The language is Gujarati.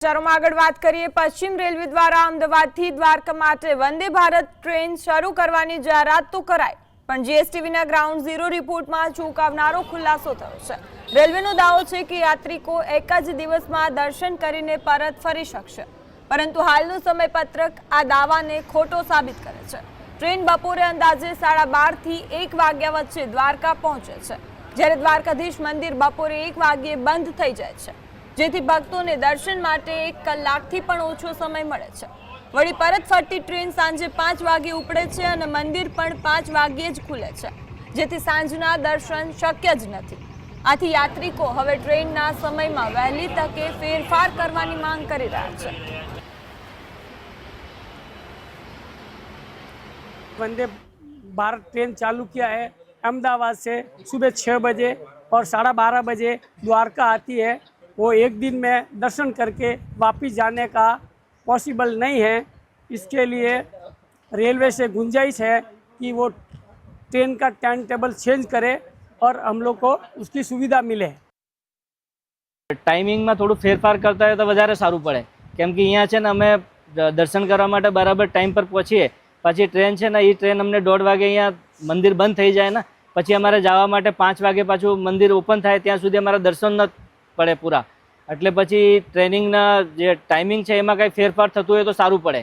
સમાચારોમાં આગળ વાત કરીએ। પશ્ચિમ રેલવે દ્વારા અમદાવાદથી દ્વારકા માટે વંદે ભારત ટ્રેન શરૂ કરવાની જાહેરાત તો કરાઈ, પણ જીએસટીવીના ગ્રાઉન્ડ ઝીરો રિપોર્ટમાં ચોંકાવનારો ખુલાસો થયો છે। રેલવેનો દાવો છે કે યાત્રિકો એક જ દિવસમાં દર્શન કરીને પરત ફરી શકશે, પરંતુ હાલનું સમયપત્રક આ દાવાને ખોટો સાબિત કરે છે। ટ્રેન બપોરે અંદાજે 12:30 થી 1 વાગ્યા વચ્ચે દ્વારકા પહોંચે છે, જ્યારે દ્વારકાધીશ મંદિર બપોરે 1 વાગ્યે બંધ થઈ જાય છે, જેથી ભક્તોને દર્શન માટે 1 કલાકથી પણ ઓછો સમય મળે છે। વળી પરત ફરતી ટ્રેન સાંજે 5 વાગે ઉપડે છે અને મંદિર પણ 5 વાગ્યે જ ખુલે છે, જેથી સાંજના દર્શન શક્ય જ નથી। આથી યાત્રિકો હવે ટ્રેનના સમયમાં વહેલી તકે ફેરફાર કરવાની માંગ કરી રહ્યા છે। वंदे भारत ट्रेन चालू किया है। अहमदाबाद से सुबह 6 बजे और 12:30 बजे द्वारका आती है। वो एक दिन में दर्शन करके वापस जाने का पॉसिबल नहीं है। इसके लिए रेलवे से गुंजाइश है कि वो ट्रेन का टाइम टेबल चेंज करे और हम लोग को उसकी सुविधा मिले। टाइमिंग में थोड़ा फेरफार करता है तो વધારે સારું પડે, કેમ કે અહીંયા છે ને અમે દર્શન કરવા માટે બરાબર ટાઈમ પર પહોંચીએ, પછી ટ્રેન છે ને એ ટ્રેન અમને 1:30 વાગે અહીંયા મંદિર બંધ થઈ જાય ને, પછી અમારે જવા માટે 5 વાગે પાછું મંદિર ઓપન થાય ત્યાં સુધી અમારા દર્શન ન પડે પૂરા, એટલે પછી ટ્રેનિંગના જે ટાઈમિંગ છે એમાં કંઈ ફેરફાર થતું હોય તો સારું પડે।